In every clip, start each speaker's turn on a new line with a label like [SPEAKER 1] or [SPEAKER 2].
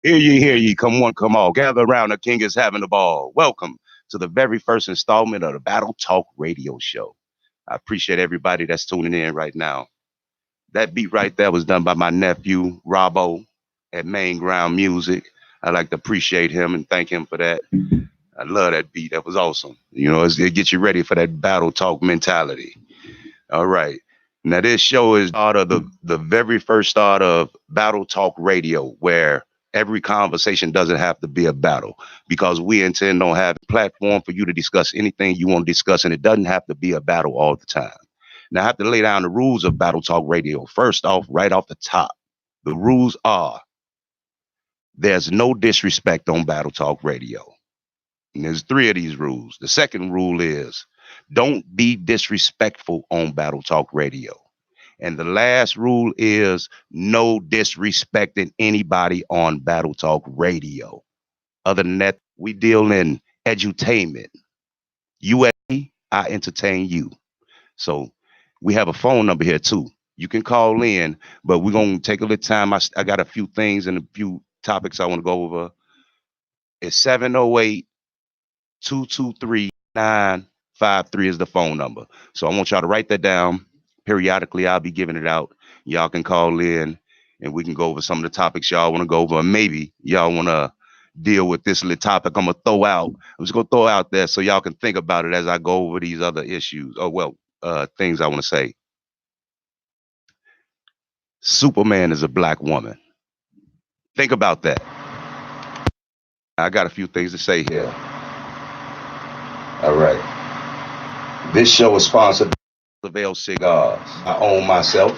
[SPEAKER 1] Hear ye, come one, come all. Gather around, the king is having the ball. Welcome to the very first installment of the Battle Talk Radio Show. I appreciate everybody that's tuning in right now. That beat right there was done by my nephew, Robbo, at Main Ground Music. I'd like to appreciate him and thank him for that. I love that beat. That was awesome. You know, it gets you ready for that battle talk mentality. All right. Now, this show is part of the very first start of Battle Talk Radio, where every conversation doesn't have to be a battle, because we intend on having a platform for you to discuss anything you want to discuss, and it doesn't have to be a battle all the time. Now, I have to lay down the rules of Battle Talk Radio. First off, right off the top, the rules are there's no disrespect on Battle Talk Radio. And there's three of these rules. The second rule is don't be disrespectful on Battle Talk Radio. And the last rule is no disrespecting anybody on Battle Talk Radio. Other than that, we deal in edutainment. You and me, I entertain you. So we have a phone number here too. You can call in, but we're going to take a little time. I got a few things and a few topics I want to go over. It's 708-223-953 is the phone number. So I want y'all to write that down. Periodically, I'll be giving it out. Y'all can call in and we can go over some of the topics y'all want to go over. Maybe y'all want to deal with this little topic I'm going to throw out. I'm just going to throw out there so y'all can think about it as I go over these other issues. Things I want to say. Superman is a black woman. Think about that. I got a few things to say here. All right. This show is sponsored by L Cigars. I own myself.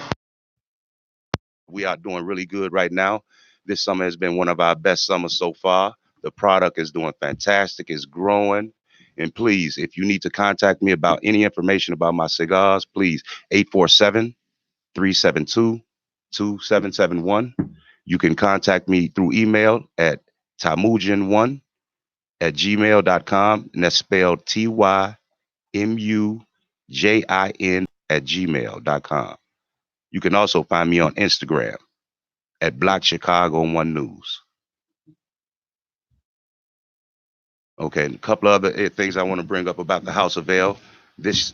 [SPEAKER 1] We are doing really good right now. This summer has been one of our best summers so far. The product is doing fantastic. It's growing. And please, if you need to contact me about any information about my cigars, please, 847-372-2771. You can contact me through email at tamujin1@gmail.com. And that's spelled TYMUJIN@gmail.com. You can also find me on Instagram at Black Chicago 1 News. Okay, a couple of other things I want to bring up about the House of L. This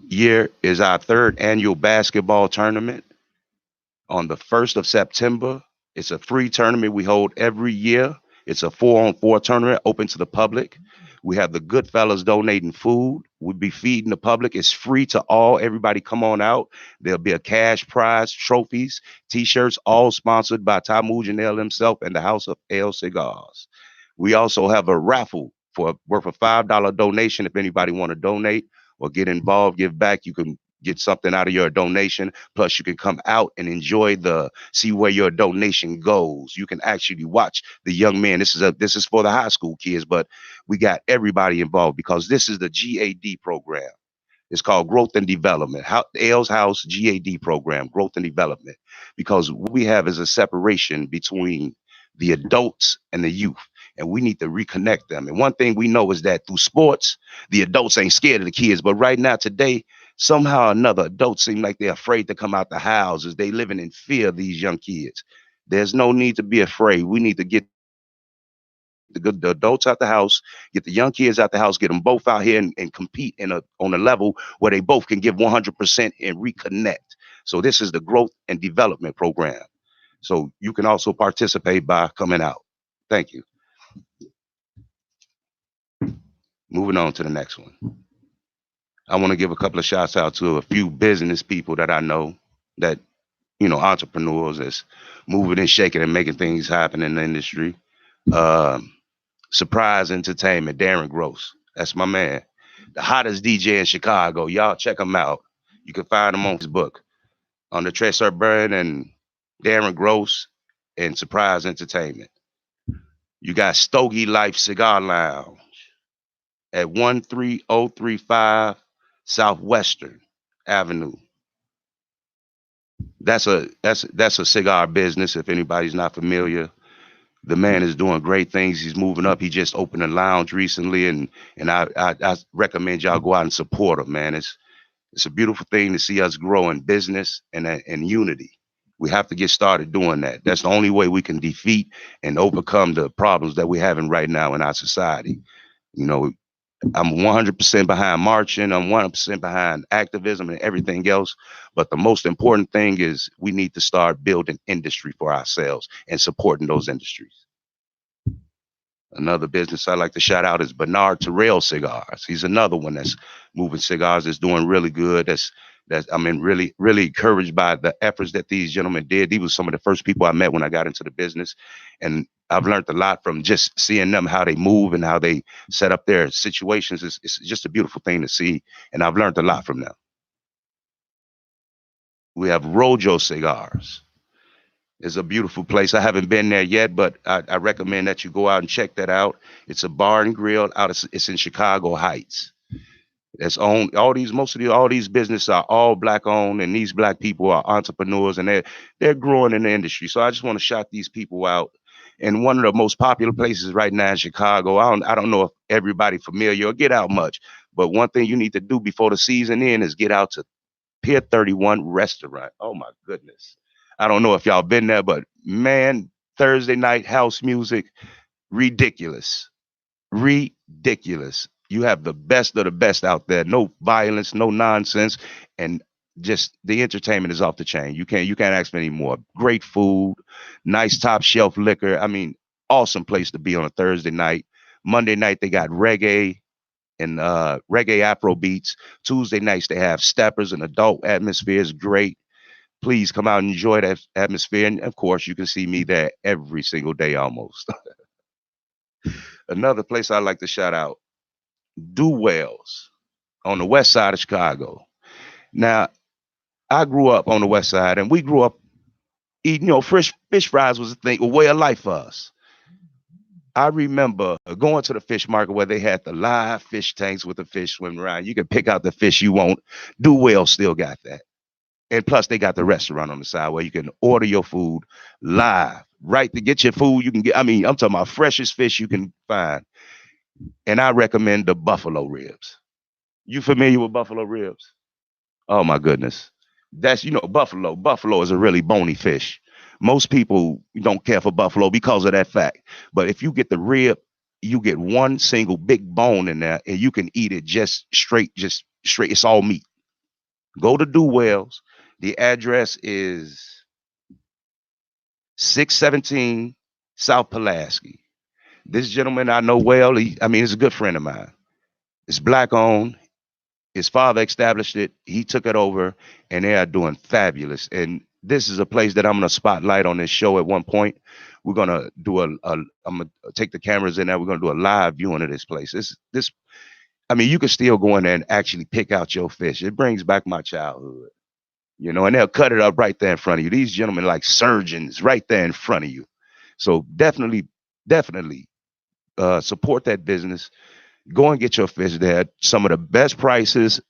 [SPEAKER 1] year is our third annual basketball tournament on the 1st of September. It's a free tournament we hold every year. It's a 4-on-4 tournament open to the public. We have the good fellas donating food. We'll be feeding the public. It's free to all. Everybody come on out. There'll be a cash prize, trophies, T-shirts, all sponsored by Tamujin L himself and the House of L Cigars. We also have a raffle for worth a $5 donation. If anybody want to donate or get involved, give back, you can get something out of your donation. Plus, you can come out and see where your donation goes. You can actually watch the young men. This is for the high school kids, but we got everybody involved because this is the GAD program. It's called Growth and Development. L's House GAD program, Growth and Development, because what we have is a separation between the adults and the youth. And we need to reconnect them. And one thing we know is that through sports, the adults ain't scared of the kids. But right now, today, somehow or another, adults seem like they're afraid to come out the houses. They living in fear of these young kids. There's no need to be afraid. We need to get the adults out the house, get the young kids out the house, get them both out here and compete on a level where they both can give 100% and reconnect. So this is the Growth and Development program. So you can also participate by coming out. Thank you. Moving on to the next one. I want to give a couple of shouts out to a few business people that I know that, entrepreneurs that's moving and shaking and making things happen in the industry. Surprise Entertainment, Darren Gross. That's my man. The hottest DJ in Chicago. Y'all check him out. You can find him on his book on the Tresor Burn and Darren Gross and Surprise Entertainment. You got Stogie Life Cigar Lounge at 13035 Southwestern Avenue. That's a cigar business. If anybody's not familiar, the man is doing great things. He's moving up. He just opened a lounge recently, and I recommend y'all go out and support him, man. It's a beautiful thing to see us grow in business and unity. We have to get started doing that. That's the only way we can defeat and overcome the problems that we're having right now in our society. You know, I'm 100% behind marching. I'm 100% behind activism and everything else. But the most important thing is we need to start building industry for ourselves and supporting those industries. Another business I like to shout out is Bernard Terrell Cigars. He's another one that's moving cigars, that's doing really good. That's I mean, really encouraged by the efforts that these gentlemen did. These were some of the first people I met when I got into the business, and I've learned a lot from just seeing them, how they move and how they set up their situations. It's just a beautiful thing to see, and I've learned a lot from them. We have Rojo Cigars. It's a beautiful place. I haven't been there yet, but I recommend that you go out and check that out. It's a bar and grill it's in Chicago Heights. That's owned all these businesses are all black owned, and these black people are entrepreneurs, and they're growing in the industry. So I just want to shout these people out. And one of the most popular places right now in Chicago, I don't know if everybody familiar or get out much, but one thing you need to do before the season ends is get out to Pier 31 restaurant. Oh my goodness. I don't know if y'all been there, but man, Thursday night house music, ridiculous. Ridiculous. You have the best of the best out there. No violence, no nonsense, and just the entertainment is off the chain. You can't ask for any more. Great food, nice top shelf liquor. I mean, awesome place to be on a Thursday night. Monday night they got reggae and reggae Afro beats. Tuesday nights they have steppers and adult atmosphere is great. Please come out and enjoy that atmosphere. And of course, you can see me there every single day almost. Another place I like to shout out, Do Wells on the west side of Chicago. Now, I grew up on the west side, and we grew up eating, fish fries was a way of life for us. I remember going to the fish market where they had the live fish tanks with the fish swimming around. You can pick out the fish you want. Do Well still got that. And plus, they got the restaurant on the side where you can order your food live. Right, to get your food, you can get, I mean, I'm talking about freshest fish you can find. And I recommend the buffalo ribs. You familiar with buffalo ribs? Oh my goodness. That's, buffalo. Buffalo is a really bony fish. Most people don't care for buffalo because of that fact. But if you get the rib, you get one single big bone in there and you can eat it just straight. It's all meat. Go to Do Wells. The address is 617 South Pulaski. This gentleman I know well. He's a good friend of mine. It's black owned. His father established it. He took it over, and they are doing fabulous. And this is a place that I'm gonna spotlight on this show at one point. We're gonna do I'm gonna take the cameras in there. We're gonna do a live viewing of this place. You can still go in there and actually pick out your fish. It brings back my childhood, and they'll cut it up right there in front of you. These gentlemen like surgeons right there in front of you. So definitely support that business. Go and get your fish there. Some of the best prices,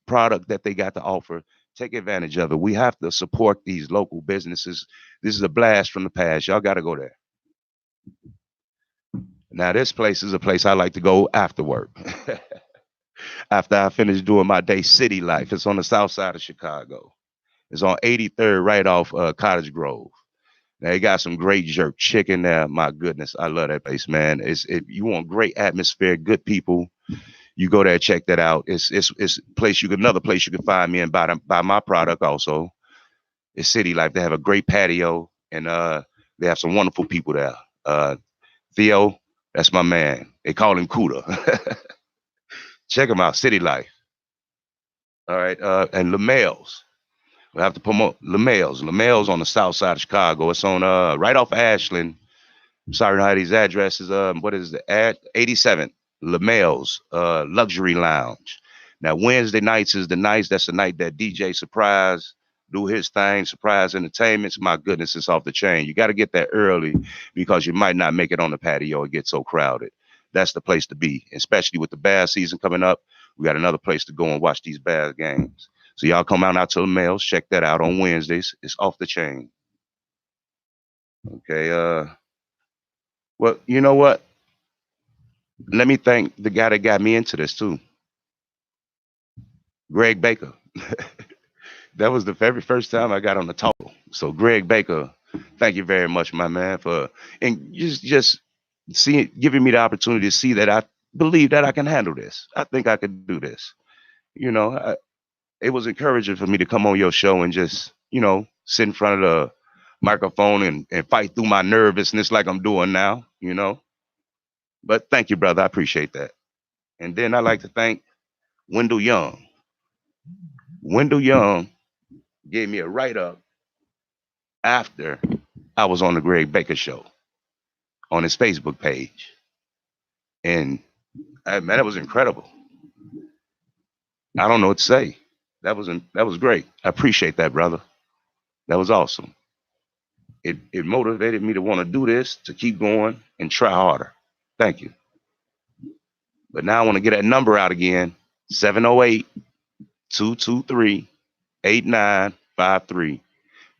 [SPEAKER 1] product that they got to offer. Take advantage of it. We have to support these local businesses. This is a blast from the past. Y'all got to go there. Now, this place is a place I like to go after work. After I finish doing my day city life. It's on the south side of Chicago. It's on 83rd, right off Cottage Grove. Now, they got some great jerk chicken there. My goodness, I love that place, man. If you want great atmosphere, good people, you go there, check that out. It's another place you can find me and buy my product also. It's City Life. They have a great patio, and they have some wonderful people there. Theo, that's my man. They call him Cuda. Check him out, City Life. All right, and LaMel's. We have to promote LaMel's. LaMel's on the south side of Chicago. It's on right off Ashland. I'm sorry to hide these addresses. What is the ad? 87 LaMel's Luxury Lounge. Now Wednesday nights is the nights. That's the night that DJ Surprise do his thing. Surprise Entertainments. My goodness, it's off the chain. You got to get there early because you might not make it on the patio. It gets so crowded. That's the place to be, especially with the Bears season coming up. We got another place to go and watch these Bears games. So y'all come out to LaMel's. Check that out on Wednesdays. It's off the chain. Okay. Well, you know what? Let me thank the guy that got me into this too. Greg Baker. That was the very first time I got on the talk. So Greg Baker, thank you very much, my man, for and just seeing giving me the opportunity to see that I believe that I can handle this. I think I could do this. You know, it was encouraging for me to come on your show and just, sit in front of the microphone and fight through my nervousness like I'm doing now. But thank you, brother. I appreciate that. And then I like to thank Wendell Young. Wendell Young gave me a write up after I was on the Greg Baker show on his Facebook page. And man, that was incredible. I don't know what to say. That was great. I appreciate that, brother. That was awesome. It motivated me to want to do this, to keep going and try harder. Thank you. But now I want to get that number out again. 708-223-8953.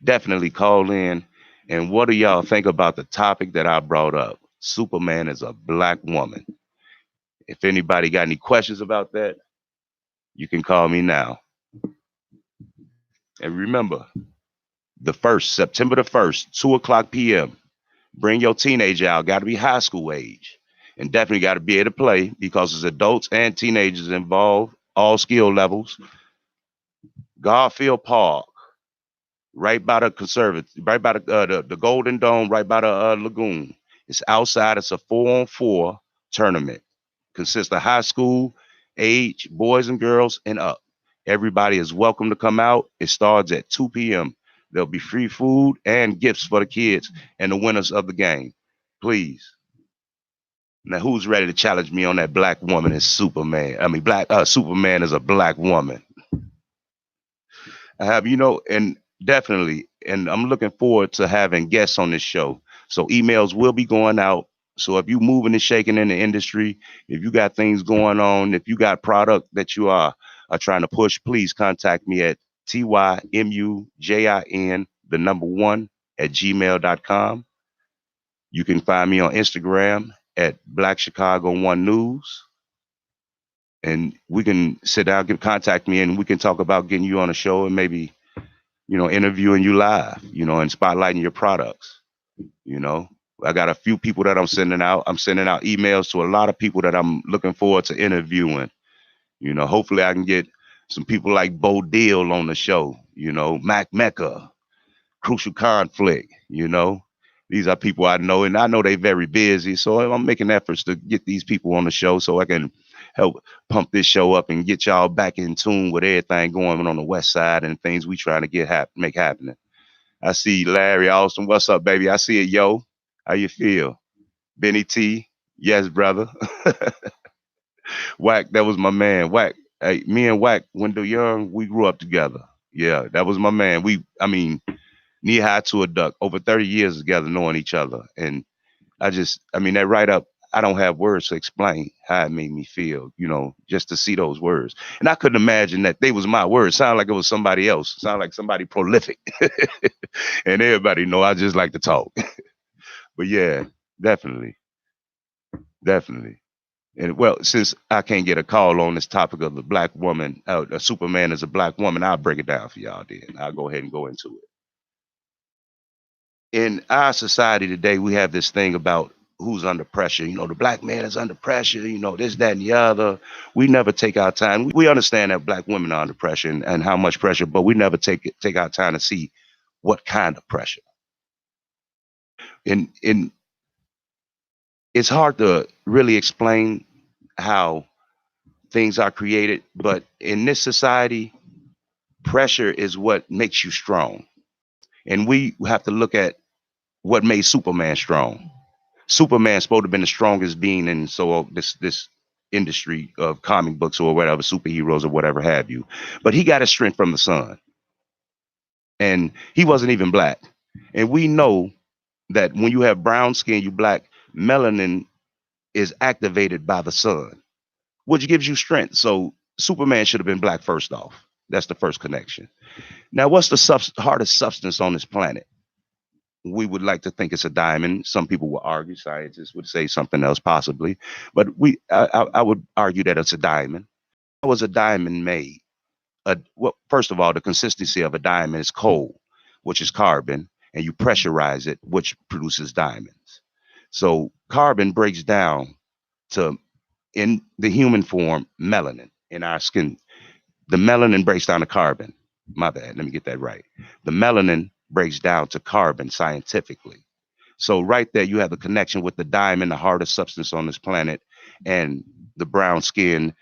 [SPEAKER 1] Definitely call in. And what do y'all think about the topic that I brought up? Superman is a black woman. If anybody got any questions about that, you can call me now. And remember, September the 1st, 2:00 p.m. Bring your teenager out. Got to be high school age. And definitely got to be able to play because there's adults and teenagers involved, all skill levels. Garfield Park, right by the conservatory, right by the Golden Dome, right by the lagoon. It's outside. It's a 4-on-4 tournament. Consists of high school age, boys and girls, and up. Everybody is welcome to come out. It starts at 2 p.m. There'll be free food and gifts for the kids and the winners of the game. Please. Now, who's ready to challenge me on that black woman is Superman? I mean, Superman is a black woman. I have, and definitely, and I'm looking forward to having guests on this show. So emails will be going out. So if you moving and shaking in the industry, if you got things going on, if you got product that you are trying to push, please contact me at TYMUJIN, the number 1 at gmail.com. You can find me on Instagram at Black Chicago 1 News. And we can sit down, contact me, and we can talk about getting you on a show and maybe, interviewing you live, and spotlighting your products. I got a few people that I'm sending out. I'm sending out emails to a lot of people that I'm looking forward to interviewing. Hopefully I can get some people like Bo Deal on the show, Mac Mecca, Crucial Conflict, These are people I know, and I know they're very busy. So I'm making efforts to get these people on the show so I can help pump this show up and get y'all back in tune with everything going on the West Side and things we trying to make happening. I see Larry Austin. What's up, baby? I see it, yo. How you feel? Benny T. Yes, brother. Wack, that was my man. Wack. Hey, me and Wack, Wendell Young, we grew up together. Yeah, that was my man. Knee high to a duck, over 30 years together knowing each other. And that write up, I don't have words to explain how it made me feel, just to see those words. And I couldn't imagine that they was my words. Sound like it was somebody else. Sound like somebody prolific. And everybody know I just like to talk. But yeah, definitely. Definitely. And well, since I can't get a call on this topic of the black woman, a Superman is a black woman, I'll break it down for y'all then. I'll go ahead and go into it. In our society today, we have this thing about who's under pressure. The black man is under pressure, this, that, and the other. We never take our time. We understand that black women are under pressure and how much pressure, but we never take our time to see what kind of pressure. And it's hard to really explain how things are created, but in this society, pressure is what makes you strong. And we have to look at what made Superman strong. Superman's supposed to have been the strongest being in this industry of comic books or whatever, superheroes or whatever have you. But he got his strength from the sun. And he wasn't even black. And we know that when you have brown skin, you black, melanin is activated by the sun, which gives you strength. So Superman should have been black first off. That's the first connection. Now, what's the hardest substance on this planet? We would like to think it's a diamond. Some people will argue, scientists would say something else possibly, but I would argue that it's a diamond. How was a diamond made? well, first of all, the consistency of a diamond is coal, which is carbon, and you pressurize it, which produces diamonds. So carbon breaks down to, in the human form, melanin in our skin. The melanin breaks down to carbon. My bad. Let me get that right. The melanin breaks down to carbon scientifically. So right there, you have the connection with the diamond, the hardest substance on this planet, and the brown skin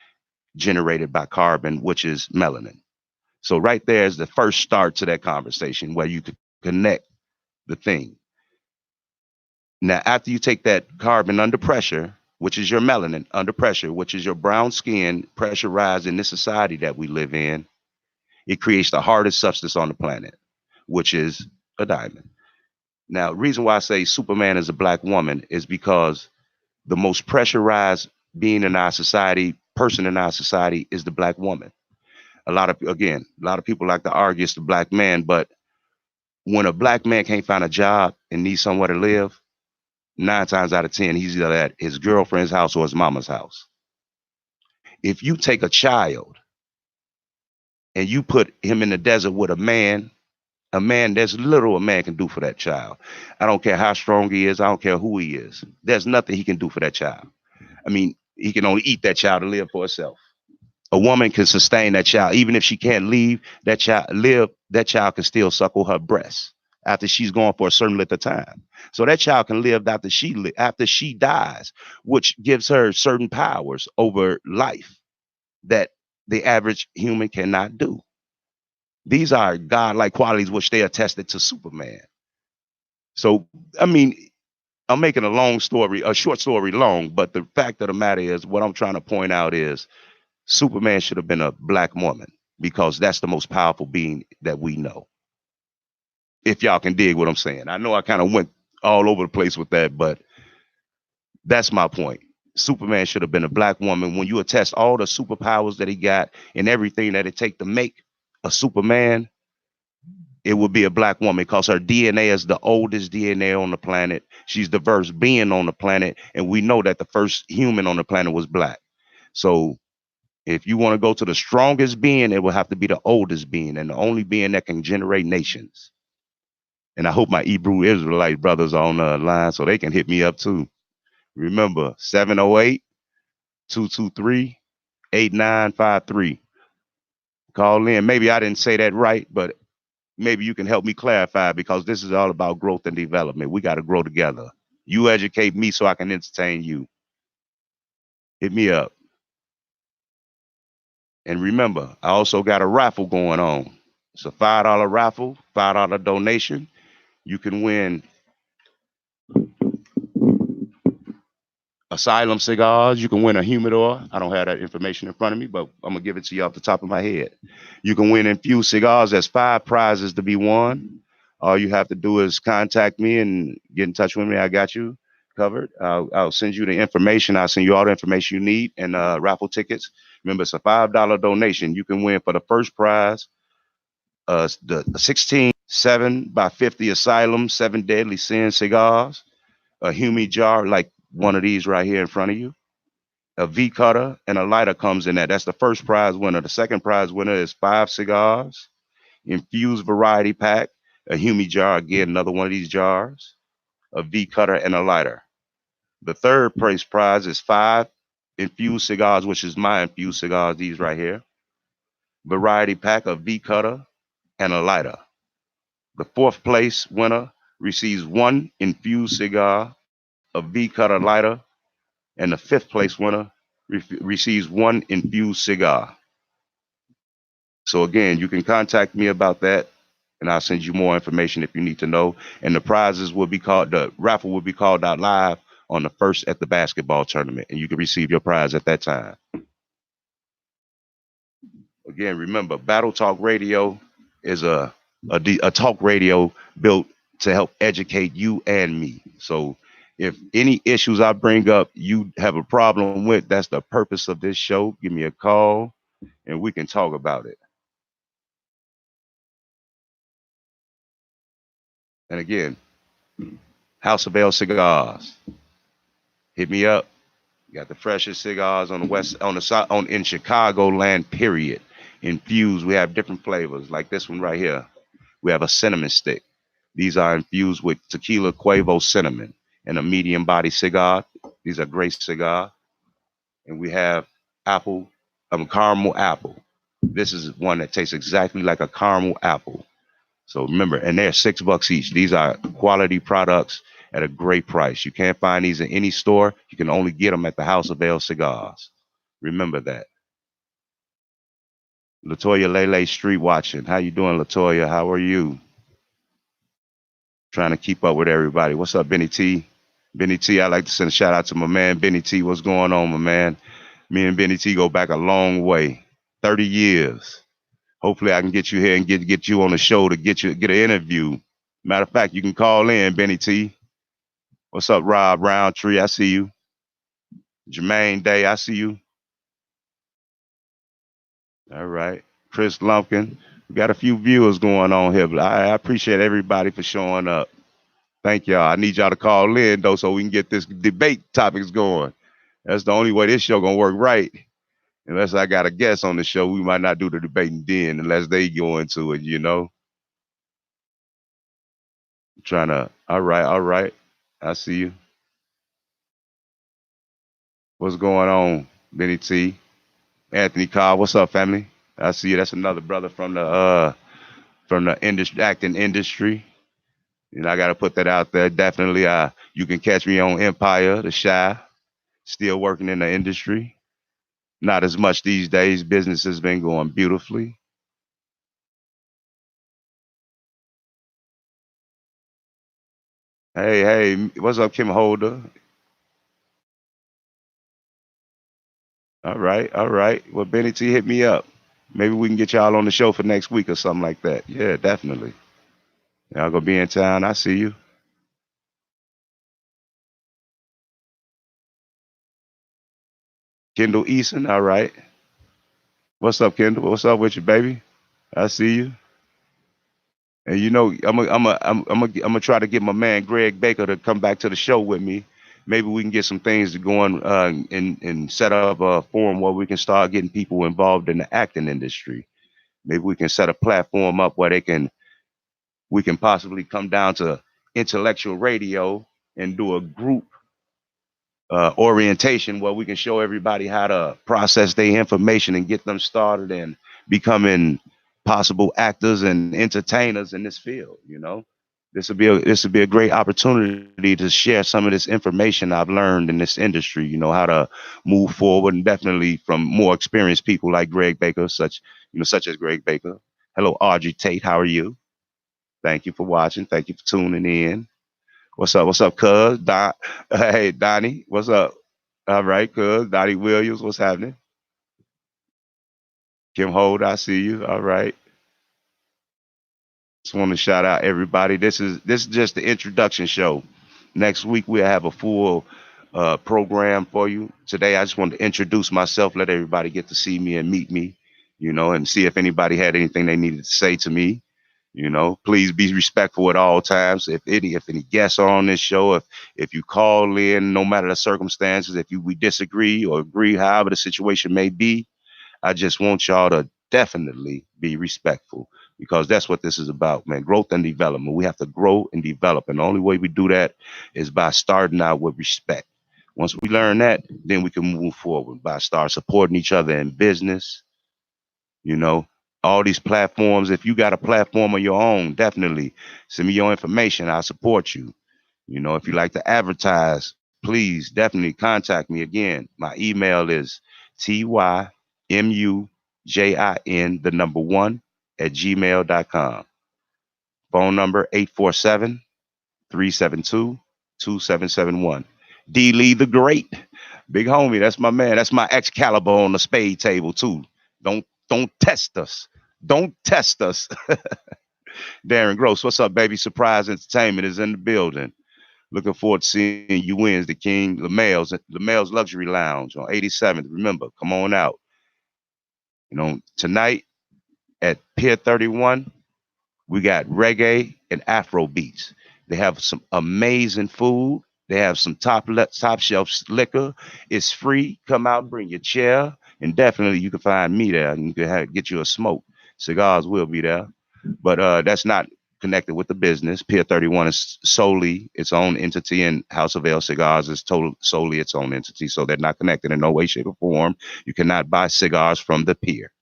[SPEAKER 1] generated by carbon, which is melanin. So right there is the first start to that conversation where you could connect the thing. Now, after you take that carbon under pressure, which is your melanin, under pressure, which is your brown skin pressurized in this society that we live in, it creates the hardest substance on the planet, which is a diamond. Now, the reason why I say Superman is a black woman is because the most pressurized being in our society, person in our society, is the black woman. A lot of people like to argue it's the black man, but when a black man can't find a job and needs somewhere to live, 9 times out of 10, he's either at his girlfriend's house or his mama's house. If you take a child and you put him in the desert with a man, there's little a man can do for that child. I don't care how strong he is. I don't care who he is. There's nothing he can do for that child. I mean, he can only eat that child to live for herself. A woman can sustain that child. Even if she can't leave that child, that child can still suckle her breast after she's gone for a certain length of time. So that child can live after she dies, which gives her certain powers over life that the average human cannot do. These are godlike qualities which they attested to Superman. So, I mean, I'm making a short story long, but the fact of the matter is, what I'm trying to point out is Superman should have been a black woman because that's the most powerful being that we know. If y'all can dig what I'm saying. I know I kind of went all over the place with that, but that's my point. Superman should have been a black woman. When you attest all the superpowers that he got and everything that it takes to make a Superman, it would be a black woman because her DNA is the oldest DNA on the planet. She's the first being on the planet, and we know that the first human on the planet was black. So if you want to go to the strongest being, it will have to be the oldest being and the only being that can generate nations. And I hope my Hebrew Israelite brothers are on the line so they can hit me up too. Remember, 708-223-8953. Call in. Maybe I didn't say that right, but maybe you can help me clarify because this is all about growth and development. We got to grow together. You educate me so I can entertain you. Hit me up. And remember, I also got a raffle going on. It's a $5 raffle, $5 donation. You can win Asylum cigars. You can win a humidor. I don't have that information in front of me, but I'm going to give it to you off the top of my head. You can win infused cigars. There's 5 prizes to be won. All you have to do is contact me and get in touch with me. I got you covered. I'll send you the information. I'll send you all the information you need and raffle tickets. Remember, it's a $5 donation. You can win for the first prize the 16 7x50 Asylum 7 Deadly Sin cigars, a Humi jar like one of these right here in front of you, a V cutter, and a lighter comes in that. That's the first prize winner. The second prize winner is 5 cigars, infused variety pack, a Humi jar, again, another one of these jars, a V cutter, and a lighter. The third place prize is 5 infused cigars, which is my infused cigars, these right here, variety pack, a V cutter, and a lighter. The fourth place winner receives 1 infused cigar, a V cutter lighter, and the fifth place winner receives 1 infused cigar. So again, you can contact me about that, and I'll send you more information if you need to know. And the raffle will be called out live on the first at the basketball tournament, and you can receive your prize at that time. Again, remember, Battle Talk Radio is a talk radio built to help educate you and me. So if any issues I bring up you have a problem with, that's the purpose of this show. Give me a call and we can talk about it. And again, House of L Cigars. Hit me up. You got the freshest cigars on the west, on the side, in Chicagoland, period. infused. We have different flavors, like this one right here. We have a cinnamon stick. These are infused with tequila Cuervo cinnamon and a medium body cigar. These are great cigars. And we have apple, caramel apple. This is one that tastes exactly like a caramel apple. So remember, and they're $6 each. These are quality products at a great price. You can't find these in any store. You can only get them at the House of Ale Cigars. Remember that. Latoya Lele Street watching. How you doing, Latoya? How are you? Trying to keep up with everybody. What's up, Benny T? Benny T, I'd like to send a shout out to my man, Benny T. What's going on, my man? Me and Benny T go back a long way, 30 years. Hopefully I can get you here and get you on the show to get an interview. Matter of fact, you can call in, Benny T. What's up, Rob Roundtree? I see you. Jermaine Day, I see you. All right. Chris Lumpkin. We got a few viewers going on here, but I appreciate everybody for showing up. Thank y'all. I need y'all to call in, though, so we can get this debate topics going. That's the only way this show gonna work right. Unless I got a guest on the show, we might not do the debating then unless they go into it, you know. Trying to, all right. I see you. What's going on, Benny T? Anthony Carr, what's up, family? I see you. That's another brother from the industry, acting industry. And I gotta put that out there. Definitely, you can catch me on Empire, The Shy, still working in the industry. Not as much these days. Business has been going beautifully. Hey, what's up, Kim Holder? All right. Well, Benny T, hit me up. Maybe we can get y'all on the show for next week or something like that. Yeah, definitely. Y'all gonna be in town. I see you. Kendall Eason, all right. What's up, Kendall? What's up with you, baby? I see you. And you know, I'm gonna try to get my man Greg Baker to come back to the show with me. Maybe we can get some things going and set up a forum where we can start getting people involved in the acting industry. Maybe we can set a platform up where we can possibly come down to intellectual radio and do a group orientation where we can show everybody how to process their information and get them started and becoming possible actors and entertainers in this field. You know, this would be a great opportunity to share some of this information I've learned in this industry. You know, how to move forward, and definitely from more experienced people like Greg Baker, such as Greg Baker. Hello, Audrey Tate. How are you? Thank you for watching. Thank you for tuning in. What's up? What's up, cuz? Hey, Donnie. What's up? All right, cuz. Donnie Williams. What's happening? Kim Hold, I see you. All right. Just want to shout out everybody. This is just the introduction show. Next week we'll have a full program for you. Today I just wanted to introduce myself, let everybody get to see me and meet me, and see if anybody had anything they needed to say to me. Please be respectful at all times. If any guests are on this show, if you call in, no matter the circumstances, if we disagree or agree, however the situation may be, I just want y'all to definitely be respectful because that's what this is about, man. Growth and development. We have to grow and develop, and the only way we do that is by starting out with respect. Once we learn that, then we can move forward by start supporting each other in business, you know, all these platforms. If you got a platform of your own, definitely send me your information. I'll support you. If you like to advertise, please definitely contact me. Again, my email is tymujin, the number one, at gmail.com. Phone number 847-372-2771. D Lee the Great. Big homie, that's my man. That's my Excalibur on the spade table too. Don't test us. Don't test us. Darren Gross, what's up, baby? Surprise Entertainment is in the building. Looking forward to seeing you wins the King LaMel's Luxury Lounge on 87th. Remember, come on out. Tonight at Pier 31, we got reggae and Afro beats. They have some amazing food. They have some top shelf liquor. It's free. Come out, bring your chair. And definitely you can find me there and you can get you a smoke. Cigars will be there. But that's not connected with the business. Pier 31 is solely its own entity, and House of Ale Cigars is solely its own entity. So they're not connected in no way, shape, or form. You cannot buy cigars from the pier.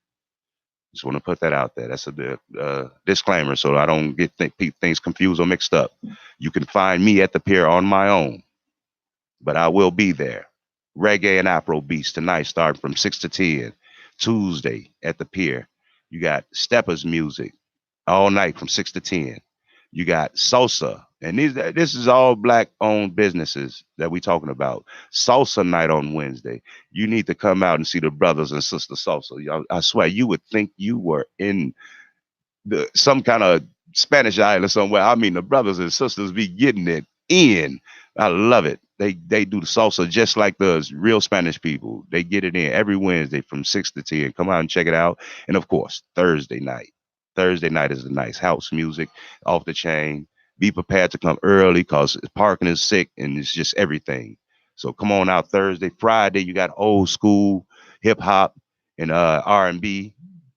[SPEAKER 1] Just want to put that out there. That's a disclaimer so I don't get things confused or mixed up. You can find me at the pier on my own, but I will be there. Reggae and Afro beats tonight, starting from 6 to 10. Tuesday at the pier. You got Steppers music all night from 6 to 10. You got salsa. And this is all black owned businesses that we talking about. Salsa night on Wednesday. You need to come out and see the brothers and sisters salsa. I swear you would think you were in some kind of Spanish island somewhere. I mean, the brothers and sisters be getting it in. I love it. They do the salsa just like the real Spanish people. They get it in every Wednesday from 6 to 10. Come out and check it out. And of course, Thursday night. Thursday night is the nice house music off the chain. Be prepared to come early because parking is sick and it's just everything. So come on out Thursday. Friday, you got old school hip hop and R&B.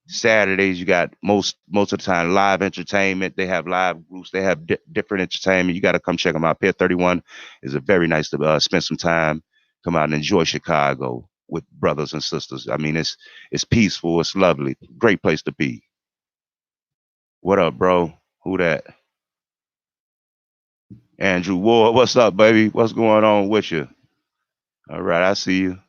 [SPEAKER 1] Saturdays, you got most of the time live entertainment. They have live groups. They have different entertainment. You got to come check them out. Pier 31 is a very nice to spend some time. Come out and enjoy Chicago with brothers and sisters. I mean, it's peaceful. It's lovely. Great place to be. What up, bro? Who that? Andrew Ward. What's up, baby? What's going on with you? All right, I see you.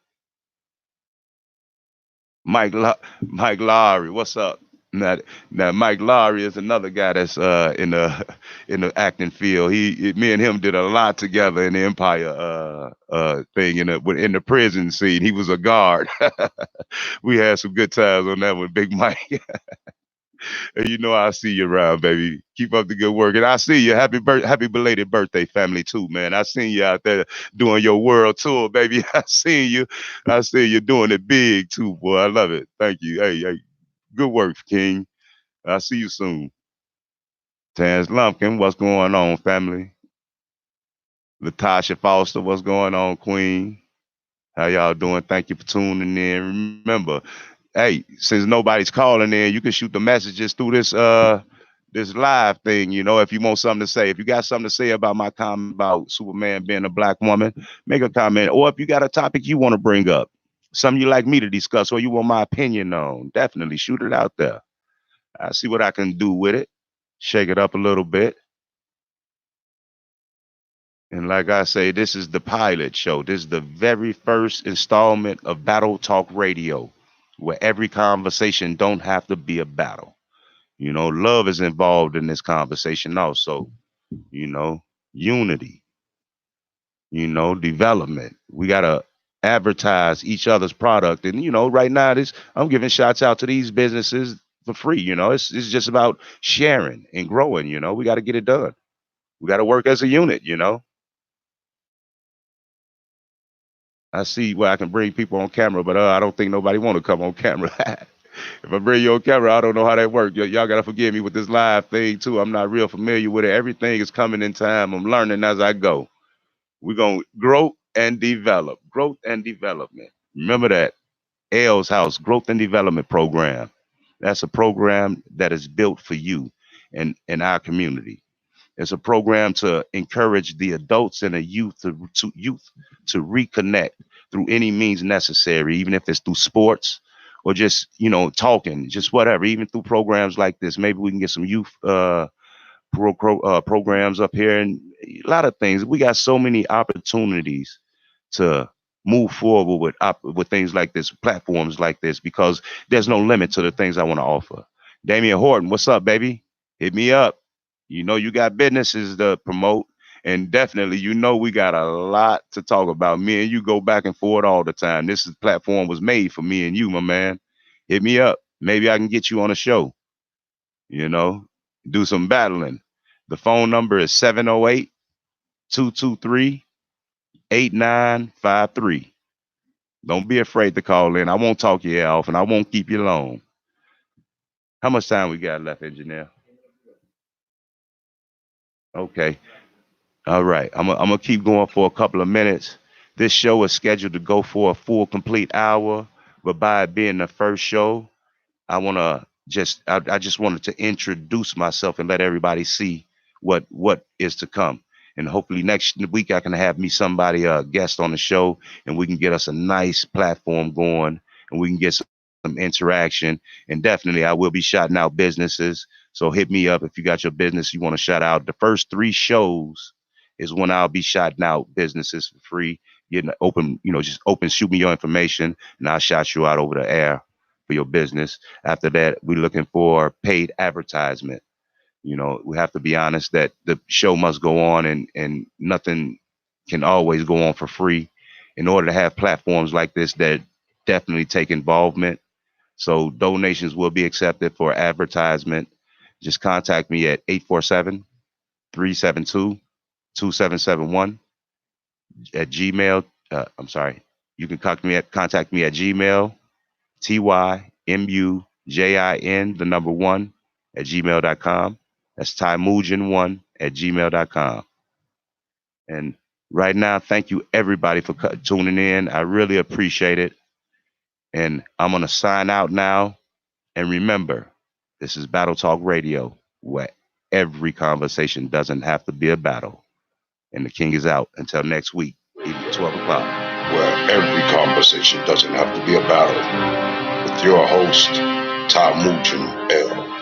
[SPEAKER 1] Mike Lowry, what's up? Now Mike Lowry is another guy that's in the in the acting field. Me and him did a lot together in the Empire thing in the prison scene. He was a guard. We had some good times on that one, Big Mike. And you know I see you around, baby. Keep up the good work, and I see you. Happy belated birthday, family too, man. I seen you out there doing your world tour, baby. I seen you. I see you doing it big too, boy. I love it. Thank you. Hey, good work, King. I'll see you soon. Tans Lumpkin, what's going on, family? Latasha Foster, what's going on, Queen? How y'all doing? Thank you for tuning in. Remember, hey, since nobody's calling in, you can shoot the messages through this live thing. You know, if you want something to say, if you got something to say about my comment about Superman being a black woman, make a comment. Or if you got a topic you want to bring up, something you like me to discuss, or you want my opinion on, definitely shoot it out there. I see what I can do with it. Shake it up a little bit. And like I say, this is the pilot show. This is the very first installment of Battle Talk Radio, where every conversation don't have to be a battle. You know, love is involved in this conversation also. You know, unity, development. We gotta advertise each other's product. And right now this I'm giving shots out to these businesses for free. It's just about sharing and growing, we gotta get it done. We gotta work as a unit. I see where I can bring people on camera, but I don't think nobody want to come on camera. If I bring you on camera, I don't know how that works. Y'all gotta forgive me with this live thing too. I'm not real familiar with it. Everything is coming in time. I'm learning as I go. We're gonna grow and develop. Growth and development. Remember that. L's House Growth and Development Program. That's a program that is built for you and in our community. It's a program to encourage the adults and the youth to reconnect through any means necessary, even if it's through sports or just talking, just whatever. Even through programs like this, maybe we can get some youth programs up here and a lot of things. We got so many opportunities to move forward with things like this, platforms like this, because there's no limit to the things I want to offer. Damian Horton, what's up, baby? Hit me up. You got businesses to promote, and definitely, we got a lot to talk about. Me and you go back and forth all the time. Platform was made for me and you, my man. Hit me up. Maybe I can get you on a show, you know, do some battling. The phone number is 708-223-8953. Don't be afraid to call in. I won't talk you off and I won't keep you long. How much time we got left, engineer? Okay. All right. I'm going to keep going for a couple of minutes. This show is scheduled to go for a full complete hour. But by it being the first show, I just wanted to introduce myself and let everybody see what is to come. And hopefully next week I can have me somebody guest on the show, and we can get us a nice platform going, and we can get some interaction. And definitely I will be shouting out businesses. So hit me up if you got your business you want to shout out. The first 3 shows is when I'll be shouting out businesses for free, getting open, just open, shoot me your information, and I'll shout you out over the air for your business. After that, we're looking for paid advertisement. We have to be honest that the show must go on, and nothing can always go on for free. In order to have platforms like this that definitely take involvement. So donations will be accepted for advertisement. Just contact me at 847-372-2771 at Gmail. I'm sorry. You can contact me at Gmail, TYMUJIN, the number 1 at gmail.com. That's Timujin1 at gmail.com. And right now, thank you everybody for tuning in. I really appreciate it. And I'm going to sign out now. And remember, this is Battle Talk Radio, where every conversation doesn't have to be a battle. And the king is out until next week, 12 o'clock.
[SPEAKER 2] Where every conversation doesn't have to be a battle. With your host, Timujin L.